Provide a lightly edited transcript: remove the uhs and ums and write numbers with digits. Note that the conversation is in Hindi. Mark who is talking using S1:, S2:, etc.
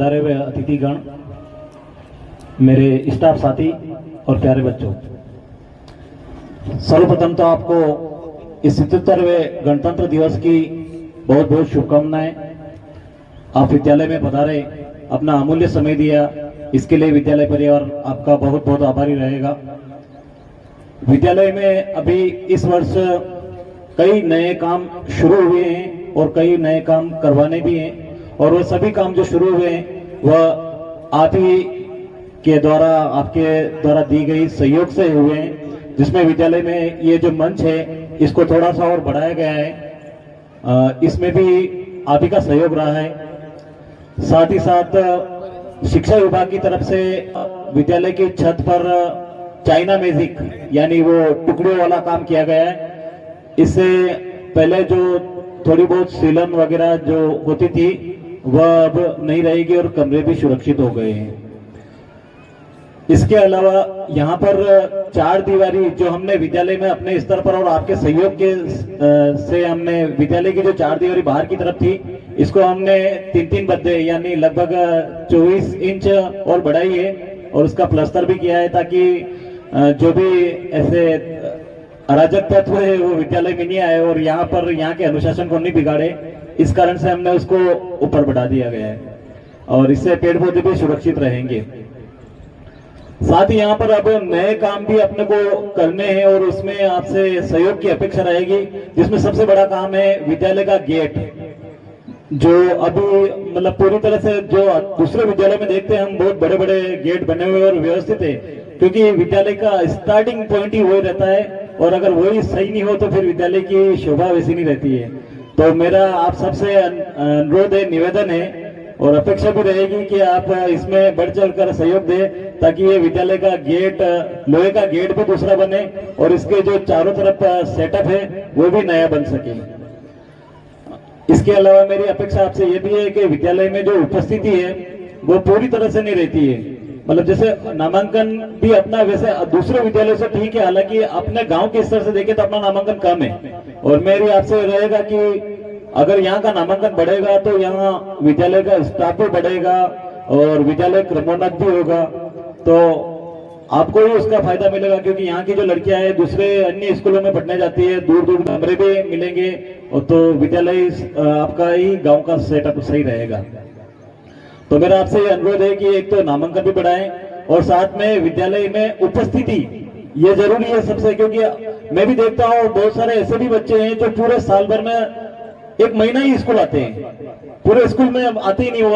S1: सारे हुए अतिथिगण, मेरे स्टाफ साथी और प्यारे बच्चों, सर्वप्रथम तो आपको इस 77वें गणतंत्र दिवस की बहुत बहुत शुभकामनाएं। आप विद्यालय में पधारे, अपना अमूल्य समय दिया, इसके लिए विद्यालय परिवार आपका बहुत बहुत आभारी रहेगा। विद्यालय में अभी इस वर्ष कई नए काम शुरू हुए हैं और कई नए काम करवाने भी हैं, और वो सभी काम जो शुरू हुए हैं वह आप ही के द्वारा, आपके द्वारा दी गई सहयोग से हुए हैं, जिसमें विद्यालय में ये जो मंच है इसको थोड़ा सा और बढ़ाया गया है। इसमें भी आप ही का सहयोग रहा है। साथ ही साथ शिक्षा विभाग की तरफ से विद्यालय की छत पर चाइना मैजिक यानी वो टुकड़ों वाला काम किया गया है। इससे पहले जो थोड़ी बहुत सीलन वगैरह जो होती थी वह अब नहीं रहेगी और कमरे भी सुरक्षित हो गए हैं। इसके अलावा यहाँ पर चार दीवारी जो हमने विद्यालय में अपने स्तर पर और आपके सहयोग के से हमने विद्यालय की जो चार दीवारी बाहर की तरफ थी, इसको हमने 3-3 बद्दे यानी लगभग 24 इंच और बढ़ाई है और उसका प्लास्टर भी किया है, ताकि जो भी ऐसे अराजक तत्व है वो विद्यालय में नहीं आए और यहाँ पर यहाँ के अनुशासन को नहीं बिगाड़े। इस कारण से हमने उसको ऊपर बढ़ा दिया गया है और इससे पेड़ पौधे भी सुरक्षित रहेंगे। साथ ही यहाँ पर अब नए काम भी अपने को करने हैं और उसमें आपसे सहयोग की अपेक्षा रहेगी, जिसमें सबसे बड़ा काम है विद्यालय का गेट, जो अभी मतलब पूरी तरह से जो दूसरे विद्यालय में देखते हैं हम बहुत बड़े बड़े गेट बने हुए और व्यवस्थित है, क्योंकि विद्यालय का स्टार्टिंग पॉइंट ही वही रहता है और अगर वही सही नहीं हो तो फिर विद्यालय की शोभा वैसी नहीं रहती है। तो मेरा आप सबसे अनुरोध है, निवेदन है और अपेक्षा भी रहेगी कि आप इसमें बढ़ चढ़कर सहयोग दें, ताकि ये विद्यालय का गेट, लोहे का गेट भी दूसरा बने और इसके जो चारों तरफ सेटअप है वो भी नया बन सके। इसके अलावा मेरी अपेक्षा आपसे ये भी है कि विद्यालय में जो उपस्थिति है वो पूरी तरह से नहीं रहती है। मतलब जैसे नामांकन भी अपना वैसे दूसरे विद्यालय से ठीक है, हालांकि अपने गांव के स्तर से देखें तो अपना नामांकन कम है और मेरी आपसे रहेगा कि अगर यहाँ का नामांकन बढ़ेगा तो यहाँ विद्यालय का स्टाफ भी बढ़ेगा और विद्यालय क्रमोन्नत भी होगा, तो आपको ही उसका फायदा मिलेगा, क्योंकि यहाँ की जो लड़कियां हैं दूसरे अन्य स्कूलों में पढ़ने जाती है, दूर दूर कमरे भी मिलेंगे और तो विद्यालय आपका ही गांव का सेटअप सही रहेगा। तो मेरा आपसे ये अनुरोध है कि एक तो नामांकन भी बढ़ाएं और साथ में विद्यालय में उपस्थिति ये जरूरी है सबसे, क्योंकि मैं भी देखता हूँ बहुत सारे ऐसे भी बच्चे हैं जो पूरे साल भर में 1 महीना ही स्कूल आते हैं, पूरे स्कूल में आते ही नहीं, वो